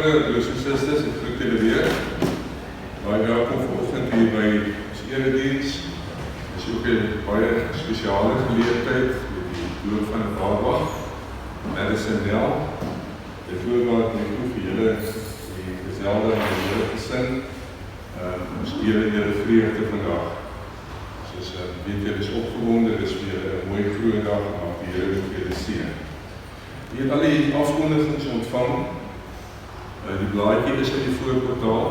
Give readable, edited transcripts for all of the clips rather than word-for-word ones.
Goeiemôre broers en susters, ek groet julle weer. Baie welkom vanoggend hier by ons erediens. Dit is ook 'n baie spesiale geleentheid met die doop van 'n baba, Madison Nel. Die voorgaat met vir julle die geselde en die hele gesin. Ons deel in julle vreugde vandag. Soos weet julle is opgewonde, dit is weer 'n mooi groot dag, maar die Here moet julle seën. Jy het al die afkondigings ontvang. Die blaadjie is in die voorportaal.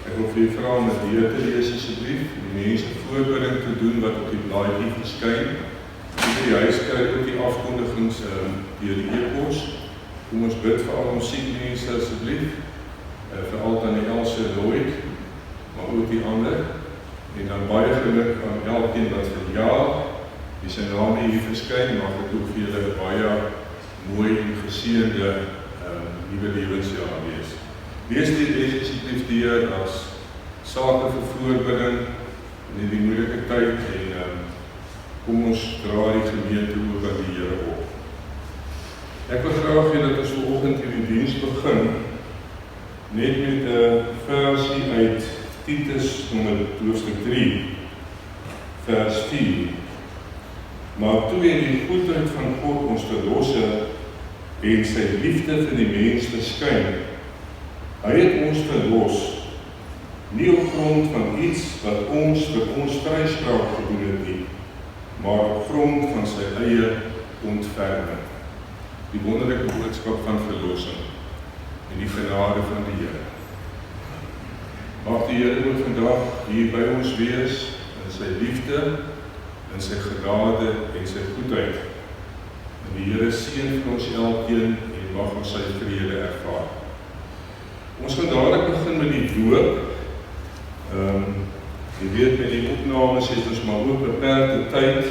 Ek wil vir julle vra om dit weer te lees asseblief. Die mense voorbereiding te doen wat op die blaadjie verskyn. In die huis kry ook die afkondigings deur die e-pos. Kom ons bid vir al ons siekmense asseblief. Veral aan Else Lloyd, maar ook die ander. En dan baie geluk aan elkeen wat verjaar. Die sy naam hier verskyn, mag dit ook vir julle baie mooi en geseënde nuwe lewensjaar wees. Lees dit asseblief deur as sake vir voorbereiding in hierdie moeilike tyd en kom ons dra die gemeente ook aan die Here op. Ek wil graag hê dat ons vanoggend hierdie diens begin net met 'n versie uit Titus hoofstuk 3 vers 4. Maar toe in die goedheid van God ons verlosser en sy liefde vir die mens verskyn. Hy het ons verlos, nie op grond van iets wat ons vir ons vryspraak gedoen het nie, maar op grond van sy eie ontferming. Die wonderlike boodskap van verlossing en die genade van die Here. Mag die Here ook vandag hier by ons wees in sy liefde, in sy genade en sy goedheid. En die Here seën vir ons elkeen en mag ons sy vrede ervaar. Ons gaan dadelik begin met die doop. Jy weet, met die opnames het ons maar ook beperkte tyd.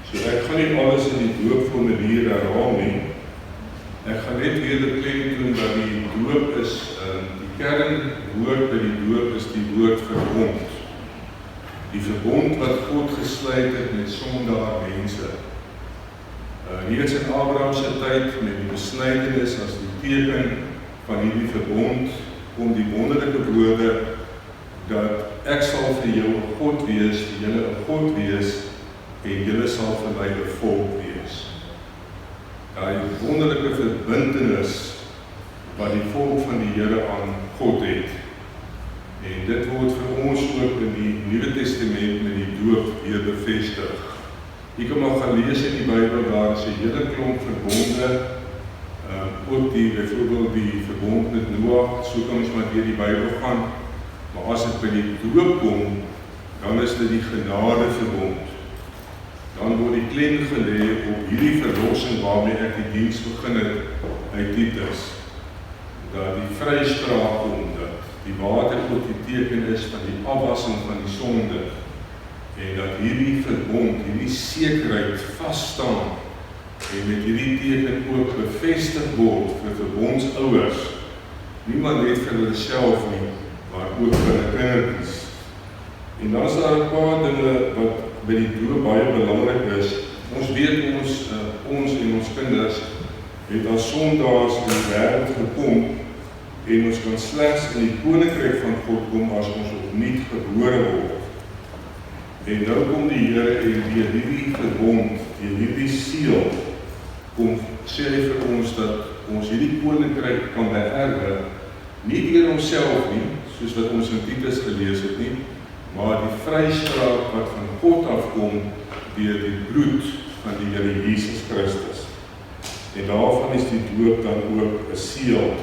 So ek gaan nie alles in die doopformulier herhaal nie. Ek gaan net weer beklemtoon dat die doop is, die kernwoord by die doop is die woord verbond. Die verbond wat God gesluit het met sondaar mense. Reeds in Abraham se tyd met die besnydenis as die teken van hierdie verbond kom die wonderlike woorde dat ek sal vir jou 'n God wees, vir julle 'n God wees en julle sal vir my 'n volk wees. Daai wonderlike verbintenis wat die volk van die Here aan God het. En dit word vir ons ook in die Nuwe Testament met die doop weer bevestig. Jy kan maar gaan lees in die Bybel, daar is 'n hele klomp verbonde, ook byvoorbeeld die verbond met Noag, so kan ons maar deur die Bybel gaan, maar as dit by die doop kom, dan is dit die genadeverbond. Dan word die klem gelê op hierdie verlossing waarmee ek die diens begin het uit Titus, dat die vryspraak kom, dat die water ook die teken is van die afwassing van die sonde, en dat hierdie verbond, hierdie sekerheid vasstaan, en met hierdie teken ook bevestig word vir verbondsouers, niemand net vir hulle self nie, maar ook vir hulle kindertjies. En dan is daar 'n paar dinge wat by die doop baie belangrik is. Ons weet ons en ons kinders het as sondaars in die wêreld gekom, en ons kan slegs in die koninkryk van God kom as ons opnuut gebore word. En nou kom die Here en deur hierdie verbond, deur hierdie seël, kom sê hy vir ons dat ons hierdie koninkryk kan beerwe, nie deur onsself nie, soos wat ons in Titus gelees het nie, maar die vryspraak wat van God afkom deur die bloed van die Here Jesus Christus. En daarvan is die doop dan ook 'n seël.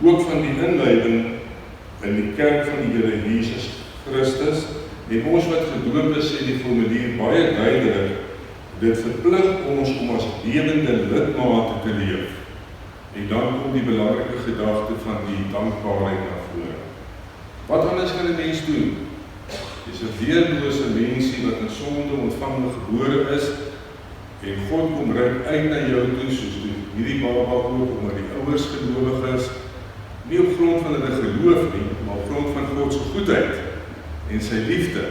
Ook van die inleiding in die kerk van die Here Jesus Christus, en ons wat gedoop is, sê die formulier baie duidelik, dit verplig ons om as lewende lidmate te leef. En dan kom die belangrike gedagte van die dankbaarheid na vore. Wat anders kan 'n mens doen? Dis 'n weerlose mensie wat in sonde ontvang gebore is, en God kom reik uit na jou toe, soos hierdie baba ook, omdat die ouers gelowig is, nie op grond van hulle geloof nie, maar op grond van God se goedheid en sy liefde,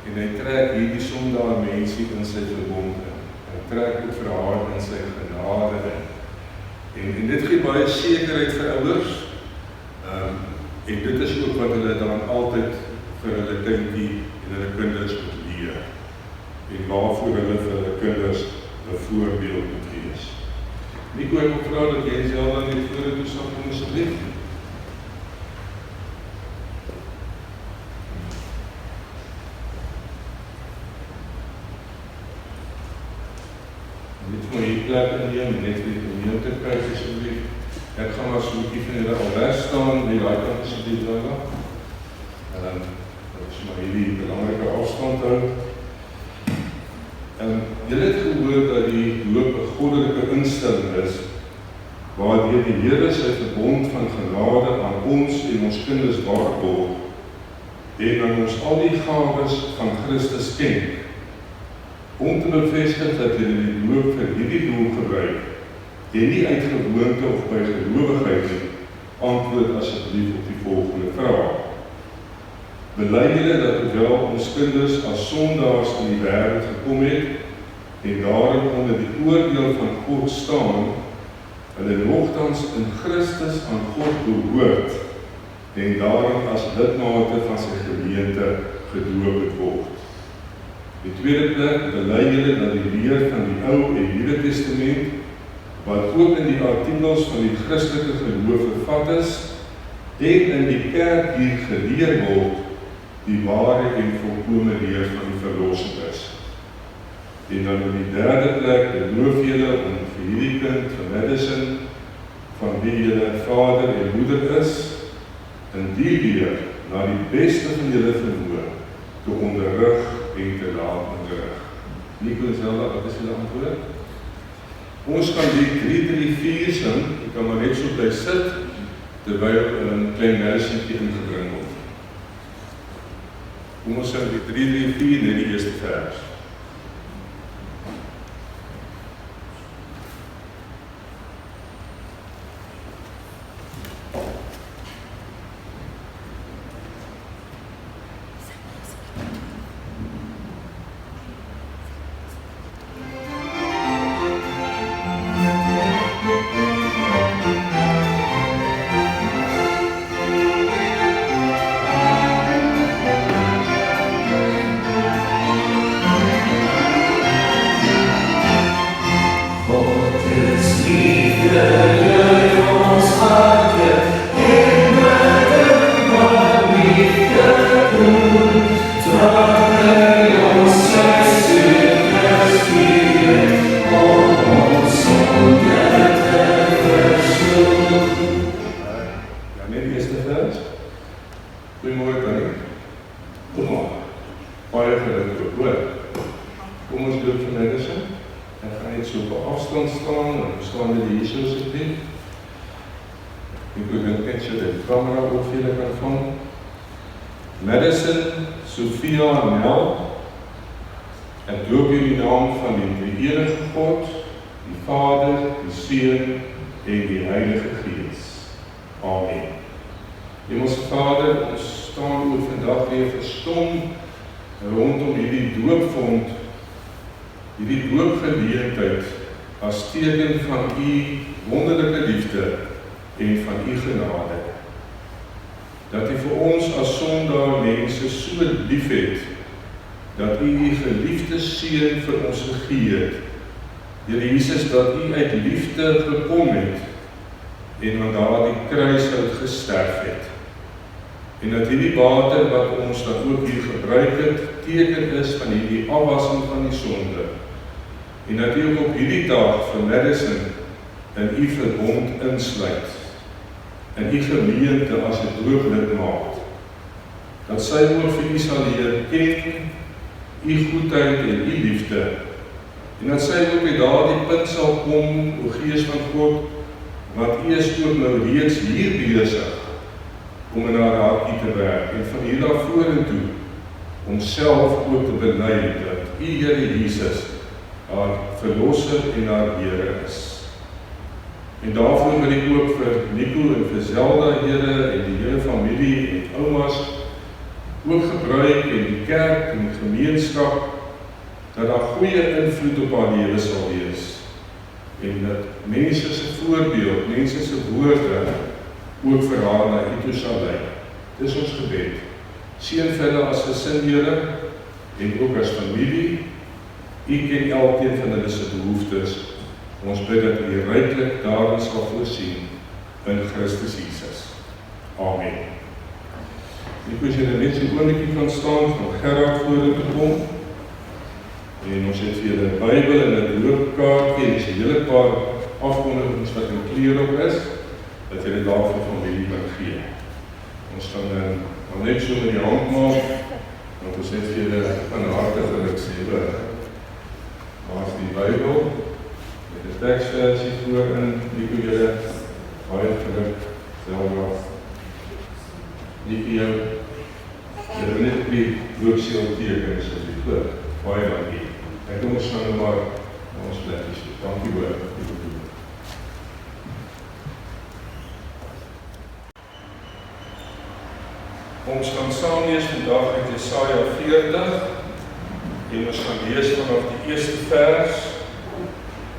en hy trek hierdie sondaar mensie in sy verbond in. Hy trek ook vir haar in sy genade in. En dit gee baie sekerheid vir ouers. En dit is ook wat hulle dan altyd vir hulle kindie en hulle kinders moet leer. En waarvoor hulle vir hulle kinders 'n voorbeeld moet wees. Nico, ek wil vra dat jy self dan net vorentoe sal kom asseblief. Net vir my plek inneem, net vir die gemeente kyk asseblief. Ek gaan maar so 'n bietjie van julle al weg staan, die daai kant asseblief daar. Dat is maar hierdie belangrike afstand hou. Julle het gehoor dat die doop 'n goddelike instelling is, waardeur die Here sy verbond van genade aan ons en ons kinders waarborg, en aan ons al die gawes van Christus skenk, om te bevestig dat julle die doop vir hierdie doel gebruik, en nie uit gewoonte of by gelowigheid nie. Antwoord asseblief op die volgende vraag. Bely julle dat hoewel ons kinders as sondaars in die wêreld gekom het, en daarom onder die oordeel van God staan, hulle nogtans in Christus aan God behoort, en daarom as lidmate van sy gemeente gedoop het word. Die tweede plek, bely julle dat die leer van die Ou en Nuwe Testament, wat ook in die artikels van die Christelike geloof vervat is, en in die kerk hier geleer word, die ware en volkome leer van die verlossing is. En dan in die derde plek, beloof julle om vir hierdie kind van Madison, van wie julle vader en moeder is, in die leer na die beste van julle vermoë te onderrig en te laat onderrig. Nico Zelda, wat is julle antwoord? Ons kan die 3-3-4 sing, ek kan maar net so bly sit, terwyl 'n klein versietjie ingebring word. Kom ons sing die 3-3-4 net die eerste vers. Madison, Sophia en Mel, ek doop u in die naam van die drie-enige God, die Vader, die Seun en die Heilige Gees. Amen. Hemelse Vader, ons staan ook vandag weer verstom rondom hierdie doopvond, hierdie doopgeleentheid as teken van u wonderlike liefde en van u genade. Dat u vir ons as sondaar mense so lief het, dat u die geliefde Seun vir ons gegee het. Here Jesus, dat u uit liefde gekom het en aan daardie kruishout gesterf het. En dat hierdie water wat ons dan ook hier gebruik het, teken is van hierdie afwassing van die sonde. En dat u ook op hierdie dag vir Madison in u verbond insluit. En u gemeente as 'n doopnutmaat, dat sy ook vir u sal leer ken, u goedheid en u liefde, en dat sy ook by daardie punt sal kom, o Gees van God, wat u is ook nou reeds hier besig, om in haar hartjie te werk, en van hier af vorentoe, om self ook te bely, dat u Here Jesus, haar verlosser en haar Here is. En daarvoor wil ek ook vir Nico en vir Zelda, Here, en die hele familie en oumas ook gebruik en die kerk en die gemeenskap, dat daar goeie invloed op haar lewe sal wees. En en dat mense se voorbeeld, mense se woorde ook vir haar na U toe sal lei. Dis ons gebed. Seën vir hulle as gesin, Here, en ook as familie. U ken elkeen van hulle se behoeftes. Ons bid dat U ryklik daarin sal voorsien in Christus Jesus. Amen. Ek wens julle net so 'n oombliekie kan staan van Gerard vorentoe kom. En ons het vir julle 'n Bybel en 'n loopkaartjie en dis 'n hele paar afkondigings wat in kleur op is, dat julle daarvoor familie kan gee. Ons gaan nou net so met die hand maak, want ons het vir julle van harte geluk sê. Maar is die Bybel met 'n teksversie voorin, die vir julle baie geluk self. Nie vir jou, julle net die loopseel teken is op die voor. Baie dankie. En kom ons gaan maar na ons plekkies. Dankie hoor. Ons gaan saam lees vandag uit Jesaja 40 en ons gaan lees vanaf die eerste vers.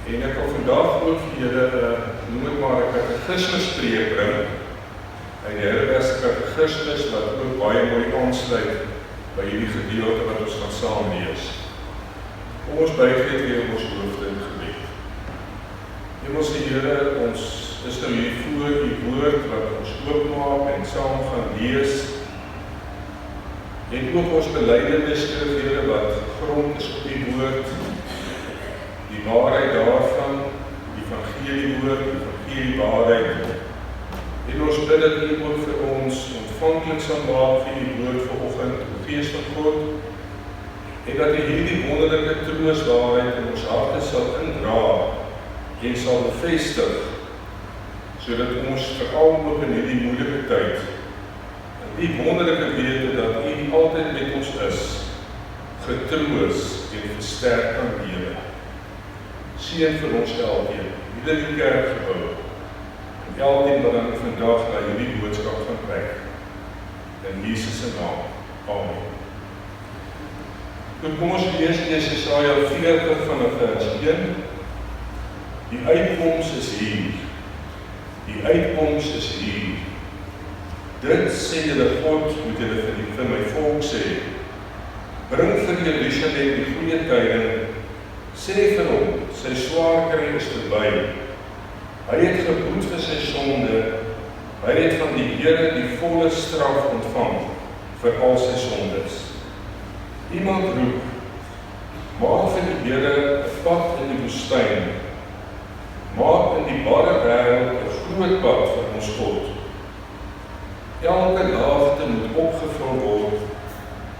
En ek wil vandag ook vir julle, noem het maar 'n katekismes preek bring. Uit die Heidelbergse katekismes wat ook baie mooi aansluit by hierdie gedeelte wat ons gaan saam lees. Kom ons buig net weer ons hoofde in gebed. Hemelse Here, ons is nou hier voor U woord wat ons oopmaak en saam gaan lees. En ook ons belydenis, Here, wat grond is op die woord, die waarheid daarvan, die evangelie woord, die evangelie waarheid. En ons bid dat U ook vir ons ontvanklik sal maak vir die woord vanoggend, o Gees van God, en dat U hierdie wonderlike troostwaarheid in ons harte sal indra en sal bevestig, sodat ons veral ook in hierdie moeilike tyd, in die wonderlike wete dat U altyd met ons is, getroos en versterk kan lewe. Seën vir ons elkeen, hierdie kerk gebou, elkeen wat dan vandag na hierdie boodskap gaan kyk. In Jesus se naam. Amen. Kom ons lees Jesaja 40 vanaf vers 1. Die uitkoms is hier. Die uitkoms is hier. Dit sê julle God, moet julle vir my volk sê. Bring vir Jerusalem die goeie tyding. Sê vir hom, sy swaar kry is verby. Hy het geboet vir sy sonde, hy het van die Here die volle straf ontvang vir al sy sondes. Iemand roep, maak vir die Here 'n pad in die woestyn, maak in die barre wêreld 'n groot pad vir ons God. Elke laagte moet opgevul word,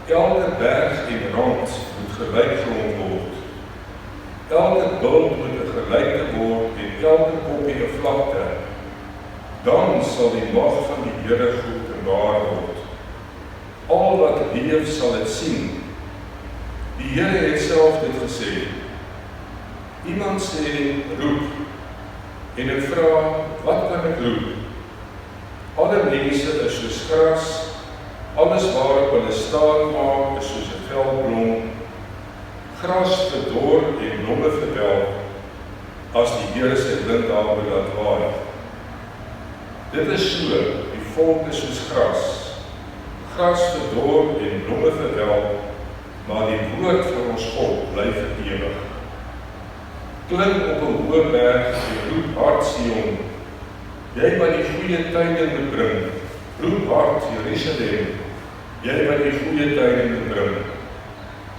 elke berg en rand moet gelykgrond word. Elke bult moet 'n gelyke word en elke koppie 'n vlakte. Dan sal die mag van die Here goed en waar word. Al wat leef sal dit sien. Die Here het self dit gesê. Iemand sê, roep. En ek vra, wat kan ek roep? Alle mense is soos gras, alles waarop hulle staan maak is soos 'n veldblom. Gras verdor en blomme verwelk, as die Here sy wind daarby laat waai. Dit is so, die volk is soos gras. Gras verdor en blomme verwelk, maar die woord van ons God bly vir ewig. Klim op 'n hoë berg en roep hard Sion. Jy wat die goeie tyding moet bring, roep hard Jerusalem. Jy wat die goeie tyding moet bring.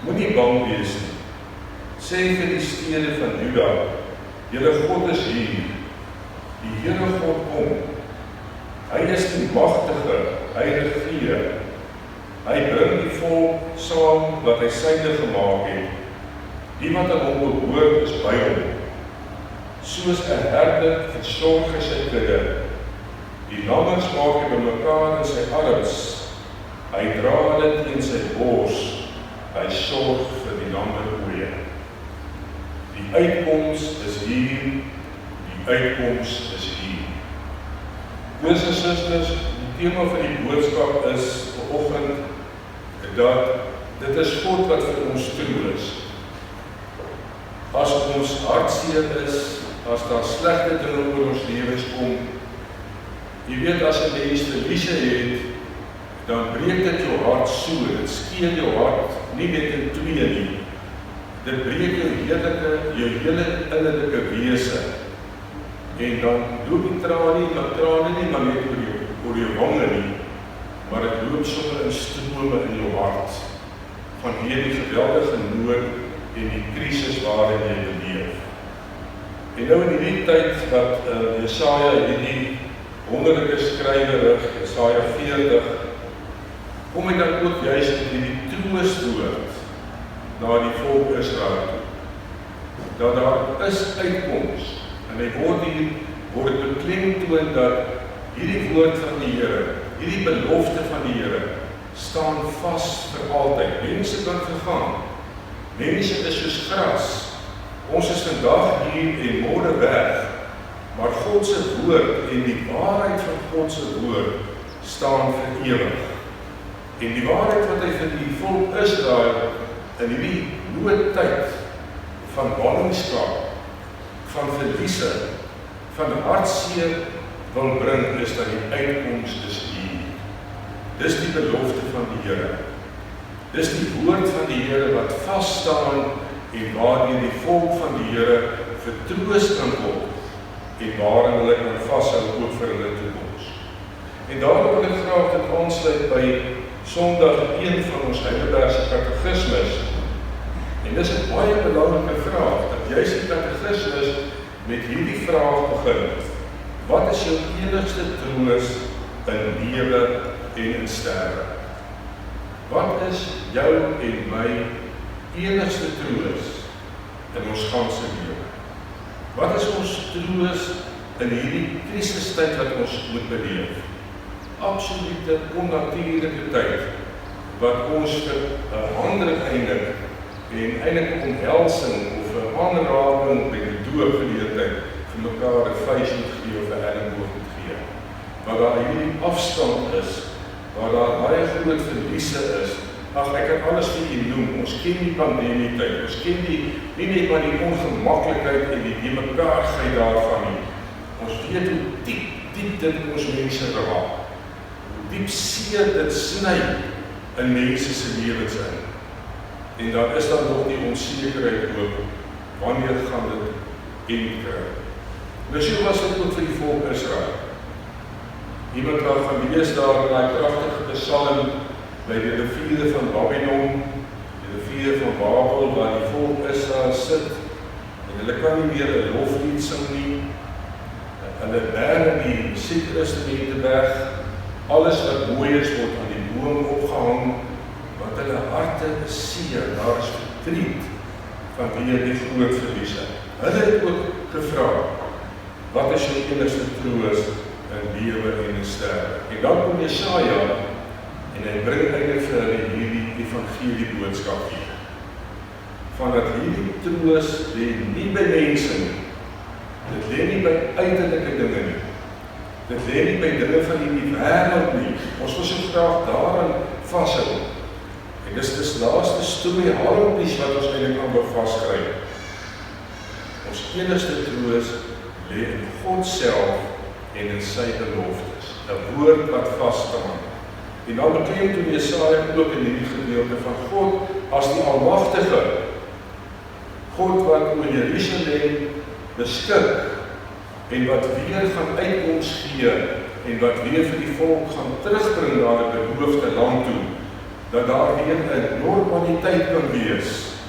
Moenie bang wees nie. Sê vir die stede van Juda, julle God is hier. Die Here God kom. Hy is die magtige, hy regeer. Hy bring die volk saam wat hy syne gemaak het. Die wat aan hom behoort is by hom. Soos 'n herder versorg hy sy kudde. Die lammers maak hy bymekaar in sy arms. Hy dra hulle teen sy bors. Hy sorg vir die lammerkoeie. Die uitkoms is hier. Die uitkoms is hier. Broers en susters, die tema van die boodskap is vanoggend dat dit is God wat vir ons trou is. As ons hartseer is, as daar slegte dinge oor ons lewens kom, jy weet as 'n mens verliese het, dan breek dit jou hart so, dit skeur jou hart nie net in twee nie. Dit breek jou hele innerlike wese. En dan loop die trane nie maar net oor jou wange nie, maar dit loop sommer in strome in jou hart, vanweë die geweldige nood en die krisis waarin jy beleef. En nou in die tyd wat Jesaja hierdie wonderlike skrywer rig, Jesaja 40, kom hy dan ook juist in die troostwoord na die volk Israel toe. Dat daar is uitkoms, en hy word beklemtoon dat hierdie woord van die Here, hierdie belofte van die Here, staan vas vir altyd. Mense kan vergaan. Mense is soos gras. Ons is vandag hier en môre weg, maar God se woord en die waarheid van God se woord staan vir ewig. En die waarheid wat hy vir die volk Israel in hierdie noodtyd van ballingskap, van verliese, van hartseer wil bring, is dat die uitkoms is hier. Dis die belofte van die Here. Dis die woord van die Here wat vas staan en waardeur die volk van die Here vertroos kan word en waarin hulle kan vashou ook vir hulle toekoms. En daarom wil ek graag dit aansluit by Sondag 1 van ons Heidelbergse katekismes. En dis 'n baie belangrike vraag, dat juist die katekismes met hierdie vraag begin. Wat is jou enigste troos in lewe en in sterwe? Wat is jou en my enigste troos in ons ganse lewe? Wat is ons troos in hierdie krisistyd wat ons moet beleef? Absolute onnatuurlike tyd, wat ons vir 'n handeling eintlik 'n omhelsing of 'n aanraking by die doopgeleentheid vir mekaar 'n vuis moet gee of 'n elleboog moet gee. Waar daar hierdie afstand is, waar daar baie groot verliese is. Ag, ek kan alles vir u noem. Ons ken die pandemie tyd. Ons ken nie net maar die ongemaklikheid en die mekaarheid daarvan nie. Ons weet hoe diep dit ons mense raak. Diep seer dit sny in mense se lewens in. En dan is daar nog die onsekerheid ook, wanneer gaan dit eind kry. Nou so was dit ook vir die volk Israel. Iemand wat gaan lees daar in die kragtige psalm by die riviere van Babylon, die riviere van Babel, waar die volk Israel sit, en hulle kan nie meer 'n loflied sing nie. Hulle bære die musiekinstrumente weg. Alles wat mooi is, word aan die boom opgehang, want hulle harte is seer, daar is verdriet vanweë die groot verliese. Hulle het ook gevra, wat is jou enigste troos in lewe en in sterwe? En dan kom Jesaja, en hy bring eintlik vir hulle hierdie evangelie boodskap hier. Van dat hierdie troos lê nie by mense nie. Dit lê nie by uiterlike dinge nie. Dit lê nie by dinge van die wêreld nie. Ons wil so graag daaraan vashou. En dis laaste storie halmpies wat ons eintlik aan vaskry. Ons enigste troos lê in God self en in sy beloftes. 'n Woord wat vas staan. En dan beklemtoon Jesaja ook in hierdie gedeelte van God as die Almagtige. God wat oor Jerusalem beskik en wat weer gaan uitkoms gee en wat weer vir die volk gaan terugbring na die beloofde land toe, dat daar weer 'n normaliteit kan wees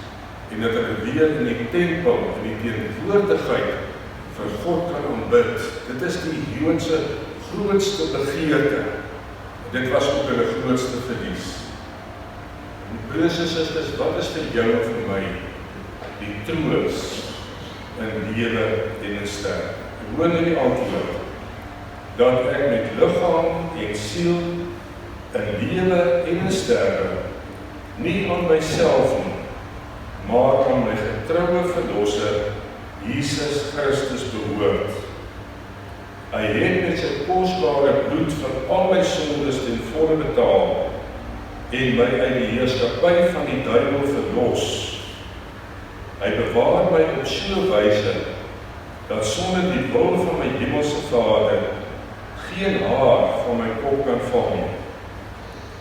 en dat hulle weer in die tempel, in die teenwoordigheid vir God kan aanbid. Dit is die Joodse grootste begeerte. Dit was ook hulle grootste verlies. Broers en susters, wat is vir jou en vir my die troos in lewe en in sterwe? Hoor nou die antwoord, dat ek met liggaam en siel in lewe en in sterwe nie aan myself nie, maar aan my getroue verlosser Jesus Christus behoort. Hy het met sy kosbare bloed vir al my sondes ten volle betaal en my uit die heerskappy van die duiwel verlos. Hy bewaar my op so 'n wyse dat sonder die wil van my hemelse Vader geen haar van my kop kan val nie.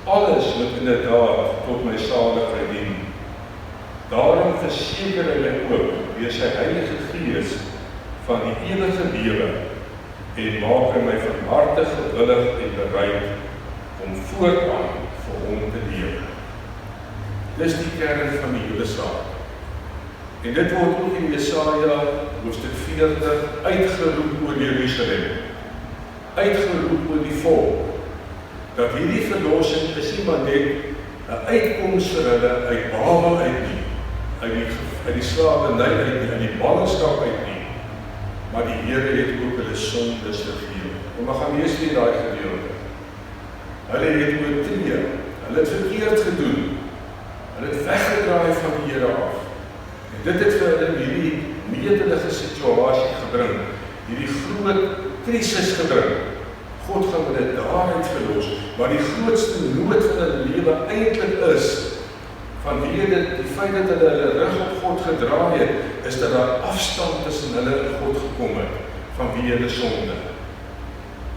Alles moet inderdaad tot my saligheid dien. Daarom verseker hy my ook deur sy Heilige Gees van die ewige lewe en maak hy my van harte gewillig en bereid om voortaan vir hom te lewe. Dis die kern van die hele saak. En dit word ook in Jesaja hoofstuk 40 uitgeroep oor Jerusalem. Uitgeroep oor die volk. Dat hierdie verlossing is nie maar net 'n uitkoms vir hulle uit Babel uit nie, uit die slaverny uit nie, uit die ballingskap uit nie, maar die Here het ook hulle sondes vergewe. En ons gaan lees weer daai gedeelte. Hulle het oortree, hulle het verkeerd gedoen, hulle het weggedraai van die Here af. En dit het vir hulle hierdie netelige situasie gebring, hierdie groot krisis gebring. God gaan hulle daaruit verlos, maar die grootste nood van hulle lewe eintlik is, vanweë die feit dat hulle hulle rug op God gedraai het, is dat daar afstand tussen hulle en God gekom het, vanweë hulle sonde.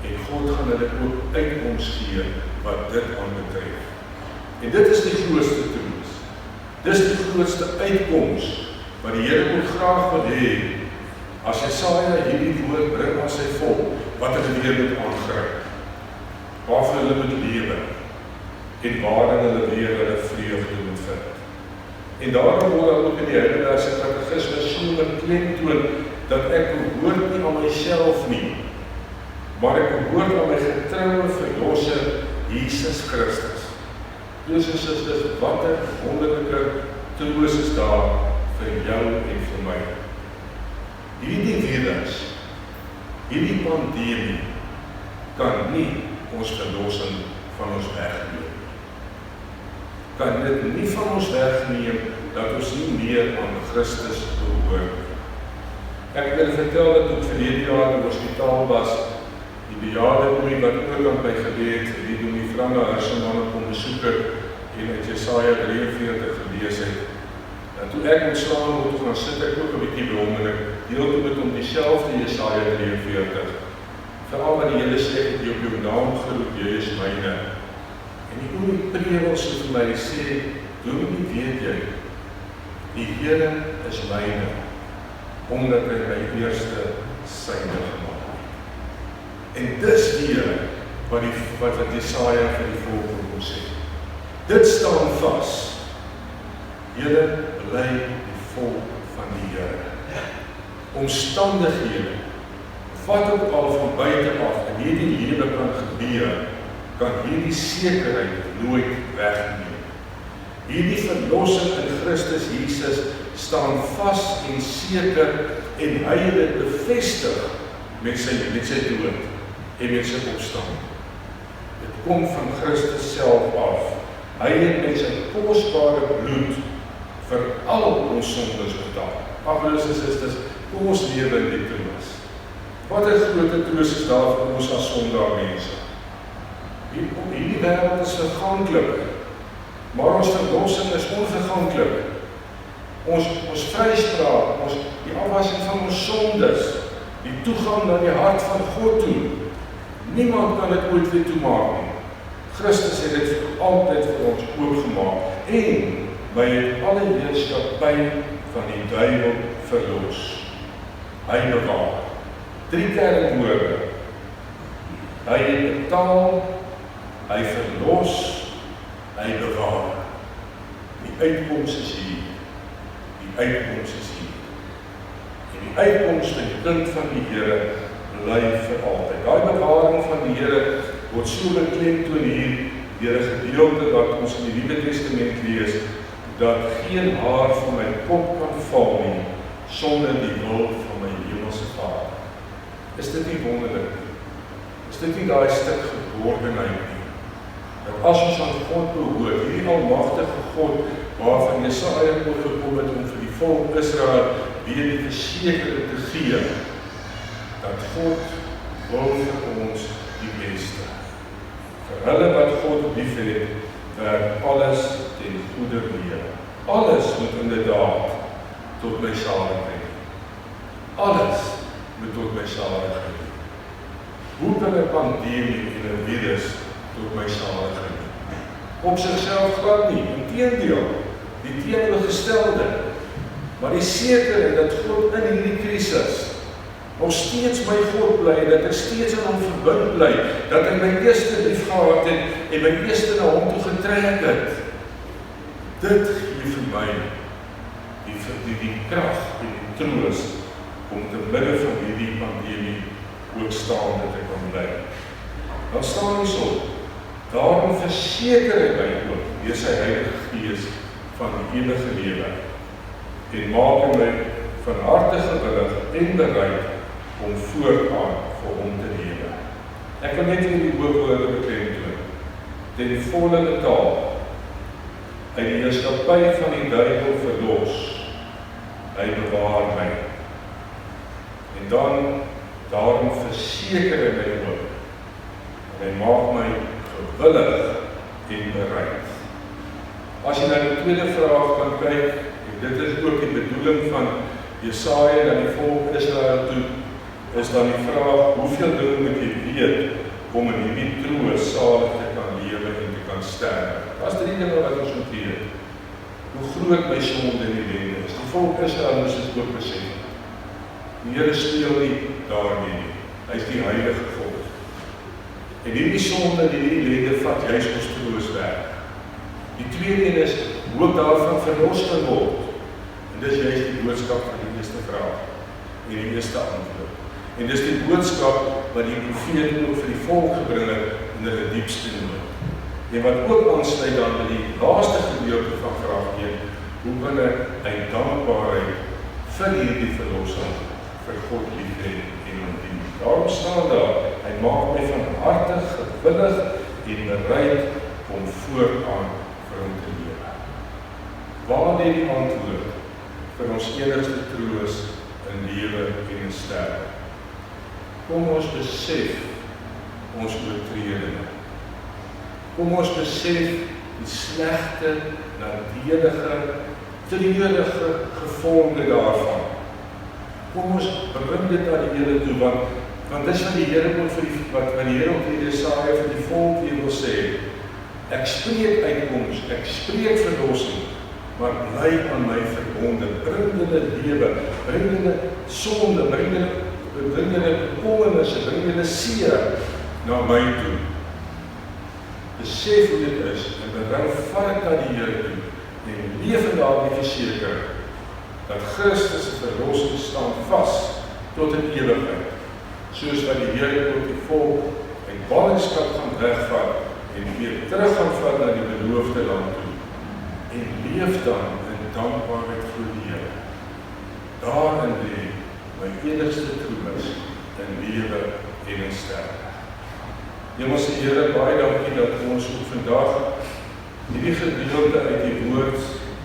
En God gaan hulle ook uitkoms gee, wat dit aanbetref. En dit is die grootste troos. Dis die grootste uitkoms, wat die Here ook graag wil hê, as Jesaja hierdie woord bring aan sy volk, wat hulle weer moet aangryp, waarvan hulle moet lewe, en waarin hulle weer hulle vreugde moet vind. En daarom word ook in die Heidelbergse Katekisme so beklemtoon, dat ek behoort nie aan myself nie, maar ek behoort aan my getroue verlosser, Jesus Christus. Dus en susters, wat 'n wonderlike troos is daar vir jou en vir my. Hierdie virus, hierdie pandemie, kan nie ons verlossing van ons wegneem. Kan dit nie van ons wegneem, dat ons nie meer aan Christus behoort. Ek het julle vertel dat ek verlede jaar in die hospitaal was, die bejaarde oomie wat ook aan my gebed, die dominee Frange Herseman kom besoek het, en uit Jesaja 43 gelees het. En toe ek ontslaan word, gaan sit ek ook 'n bietjie by hom, en ek deel toe met hom dieselfde Jesaja 43. Veral wat die Here sê, ek het jou op jou naam geroep, jy is myne. En die oomie prewel so vir my, sê, dominee, weet jy, die Here is myne, omdat hy my eerste syne gemaak het. En dis die Here, wat Jesaja vir die volk wil sê. Dit staan vas. Julle bly die volk van die Here. Omstandighede, wat ook al van buite af in hierdie lewe kan gebeur, kan hierdie sekerheid nooit wegneem. Hierdie verlossing in Christus Jesus staan vas en seker, en hy het dit bevestig met sy dood en met sy opstanding. Dit kom van Christus self af. Hy het met sy kosbare bloed vir al ons sondes betaal. Broers en susters, kom ons lewe in die troos. Wat 'n groot troos is daar vir ons as sondaar mense. Hierdie wêreld is verganklik, maar ons verlossing is onverganklik. Ons vryspraak, die afwassing van ons sondes, die toegang na die hart van God toe. Niemand kan dit ooit weer toemaak nie. Christus het dit vir altyd vir ons oopgemaak, en by alle heerskappy van die duiwel verlos. Hy bewaar. 3 kernwoorde. Hy het betaal, hy verlos, hy bewaar. Die uitkoms is hier. Die uitkoms is hier. En die uitkoms van die kind van die Here bly vir altyd. Daai bewaring van die Here word so beklemtoon hier deur 'n gedeelte wat ons in die Nuwe Testament lees, dat geen haar van my kop kan val nie, sonder die wil van my hemelse Vader. Is dit nie wonderlik nie? Is dit nie daai stuk geborgenheid nie? Dat as ons aan God behoort, hierdie almagtige God, waarvan Jesaja oorgekom het om vir die volk Israel weer die versekering te gee, dat God wil vir ons die beste. Vir hulle wat God liefhet, werk alles ten goeie lewe. Alles moet inderdaad tot my saligheid. Alles moet tot my saligheid nie. Hoe kan 'n pandemie en 'n virus tot my saligheid nie? Op sigself glad nie, inteendeel, die teenoorgestelde. Maar die sekerheid dat God in hierdie krisis nog steeds my God bly, dat ek steeds aan hom verbind bly, dat hy my eerste lief gehad het en my eerste na hom toe getrek het. Dit gee vir my die krag en die troos om te midde van hierdie pandemie ook staan dat ek kan bly. Dan staan ons op. Daarom verseker hy my ook deur sy Heilige Gees van die ewige lewe en maak hy my van harte gewillig en bereid om voortaan vir hom te lewe. Ek wil net hierdie woorde beklemtoon. Ten volle betaal uit die heerskappy van die duiwel verlos. Hy bewaar my. En dan daarom verseker hy my ook. En hy maak my gewillig en bereid. As jy na die tweede vraag kan kyk, en dit is ook die bedoeling van Jesaja na die volk Israel toe, is dan die vraag, hoeveel dinge moet jy weet om in hierdie troos salig te kan lewe en te kan sterwe? Dat is 3 dinge wat ons moet weet. Hoe groot my sonde en ellende is. Die volk Israel moes dit ook besef. Die Here speel nie daarmee nie. Hy is die heilige God. En hierdie sonde en hierdie ellende vat juis ons troos weg. Die tweede een is hoe ek daarvan verlos kan word. En dis juist die boodskap van die eerste vraag en die eerste antwoord. En dis die boodskap wat die profeet ook vir die volk gebring het in hulle diepste nood. En wat ook aansluit dan by die laaste gedeelte van vraag 1, hoe kan ek uit dankbaarheid vir hierdie verlossing vir God lief hê en hom dien. Daarom staan daar, hy maak my van harte gewillig en bereid om voortaan vir hom te lewe. Waar lê die antwoord vir ons enigste troos in lewe en in sterwe? Kom ons besef ons oortredinge. Kom ons besef die slegte, nadelige, treurige gevolge daarvan. Kom ons bring dit aan die Here toe, want dis wat die Here ook wat die Here op die Jesaja vir die volk hier wil sê. Ek spreek uitkoms, ek spreek verlossing, maar bly aan my verbonde, bring hulle lewe, bring hulle sonde, bring hulle bekommernisse, bring hulle seer na my toe. Besef hoe dit is en bring vat na die Here toe en leef in daardie versekering dat Christus se verlossing staan vas tot in ewigheid, soos wat die Here ook die volk in ballingskap gaan wegvat en weer terug gaan vat na die beloofde land toe en leef dan in dankbaarheid vir die Here. Daarin lê my enigste troos in lewe en in sterwe. Hemelse Here, baie dankie dat ons ook vandag hierdie gedeelte uit die woord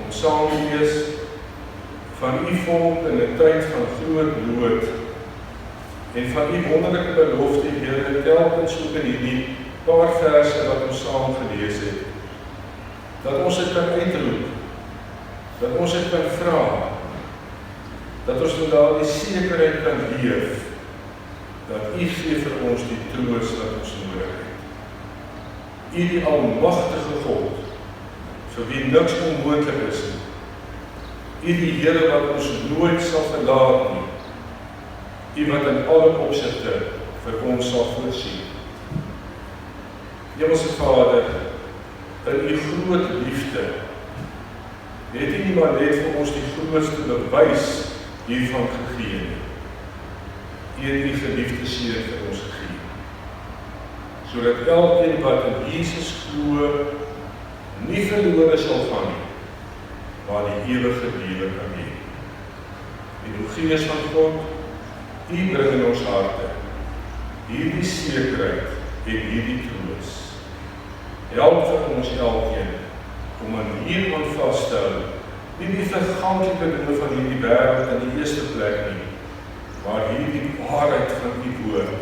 ons saam lees van u volk in 'n tyd van groot nood en van u wonderlike belofte, Here, telkens ook in hierdie paar verse wat ons saam gelees het, dat ons dit kan uitroep, dat ons dit kan vra, dat ons met daardie sekerheid kan leef, dat u gee vir ons die troos wat ons nodig het. U die almagtige God, vir wie niks onmoontlik is nie. U die Here wat ons nooit sal verlaat nie. U wat in alle opsigte vir ons sal voorsien. Hemelse Vader, in u groot liefde, het u nie maar net vir ons die grootste bewys hiervan gegee nie. U het die geliefde seun vir ons gegee, sodat elkeen wat in Jesus glo, nie verlore sal gaan nie, maar die ewige lewe kan hê. En o Gees van God, u bring in ons harte hierdie sekerheid en hierdie troos. Help vir ons elkeen om aan hieraan vas te hou, nie die verganklike dinge van hierdie wêreld in die eerste plek nie, maar hierdie waarheid van die woord,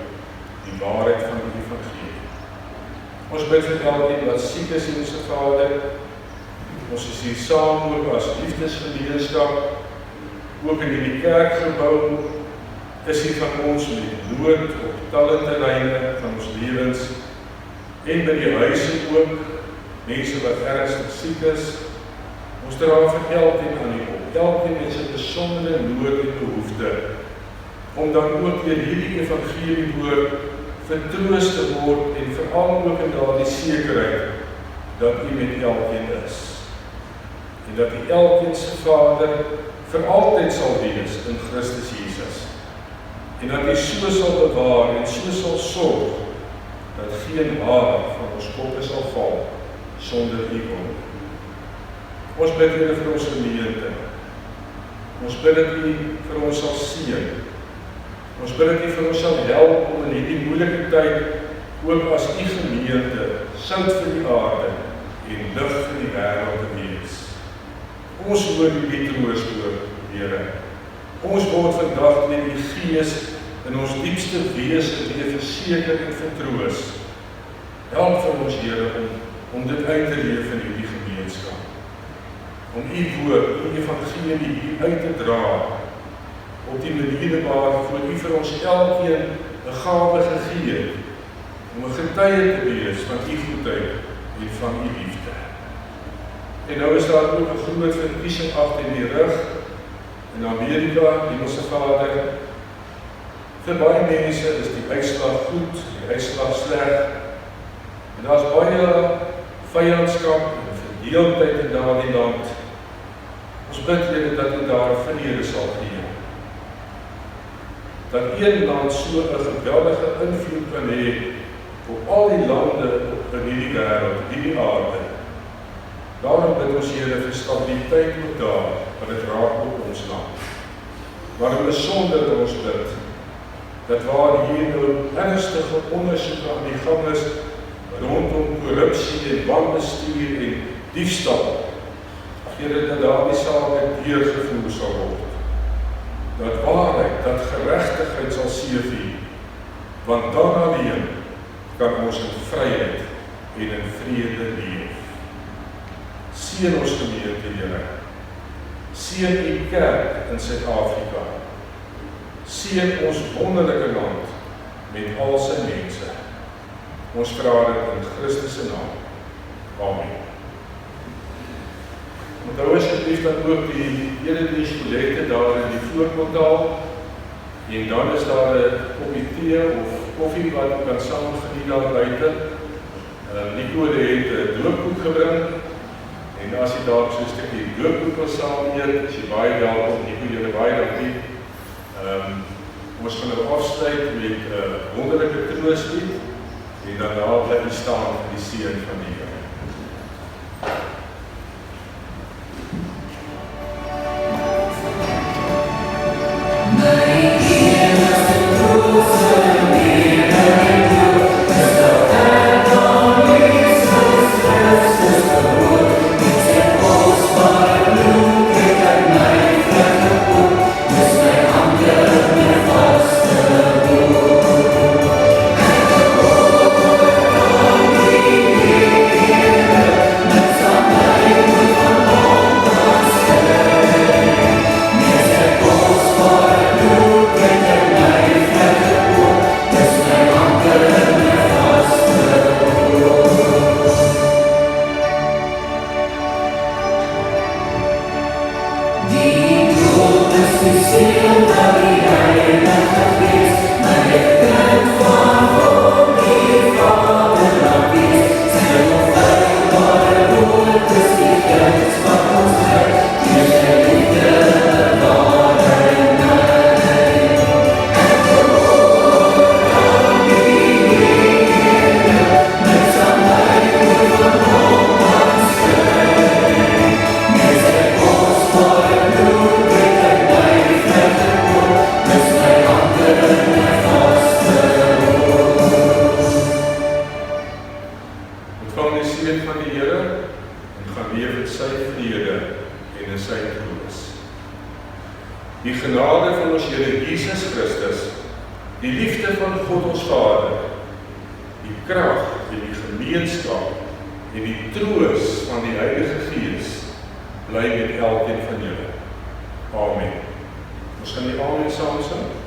die waarheid van die evangelie. Ons bid vir elkeen wat siek is, Hemelse Vader. Ons is hier saam ook as liefdesgemeenskap, ook in hierdie kerkgebou, is hier van ons met nood op talle terreine van ons lewens en by die huise ook, mense wat ernstig siek is. Ons dra vir elkeen aan die op, elkeen met sy besondere nood en behoefte, om dan ook weer hierdie evangelie woord vertroos te word en veral ook in daardie sekerheid dat U met elkeen is. En dat U elkeen se Vader vir altyd sal wees in Christus Jesus. En dat U so sal bewaar en so sal sorg dat geen haar van ons koppe sal val sonder U wil. Ons bid Here vir ons gemeente. Ons bid dat U vir ons sal seën. Ons bid dat U vir ons sal help om in hierdie moeilike tyd ook as U gemeente sout vir die aarde en lig vir die wêreld te wees. Ons hoor die troos oor, Here. Ons word vandag met die Gees in ons diepste wese weer verseker en vertroos. Help vir ons, Here, om dit uit te leef in hierdie gemeenskap. Om U woord, U evangelie hier uit te dra, op die manier waarvoor U vir ons elkeen 'n gawe gegee het, om 'n getuie te wees van U goedheid en van U liefde. En nou is daar ook 'n groot verkiesing agter in die rug, in Amerika, Hemelse Vader. Vir baie mense is die uitslag goed, die uitslag sleg, en daar is baie vyandskap en verdeeldheid in daardie land. Ons bid Here dat U daar vrede sal gee. Dat een land so 'n geweldige invloed kan hê op al die lande in hierdie wêreld, hierdie aarde. Daarom bid ons Here vir stabiliteit ook daar, want dit raak op ons land. Waarom besonder ons bid, dat waar hier nou ernstige ondersoeke aan die gang is, rondom korrupsie en wanbestuur en diefstal, Here, dat daardie sake deurgevoer sal word. Dat waarheid, dat geregtigheid sal seëvier, want dan alleen kan ons in vryheid en in vrede leef. Seën ons gemeente, Here. Seën U kerk in Suid-Afrika. Seën ons wonderlike land met al sy mense. Ons vra dit in Christus se naam. Amen. Onthou asseblief dan ook die eredienskollekte daar in die voorportaal, en dan is daar 'n koppie tee of koffie wat u kan saam geniet daar buite. Nico het 'n doopkoek gebring, en as jy daar so 'n stukkie doopkoek wil saam eet, is jy baie welkom. Nico, julle baie dankie. Ons gaan nou afsluit met 'n wonderlike trooslied, en dan daar bly u staan vir die seën van die Here. Die genade van ons Here Jesus Christus, die liefde van God ons Vader, die krag en die gemeenskap en die troos van die Heilige Gees bly met elkeen van julle. Amen. Ons gaan die amen saam sing.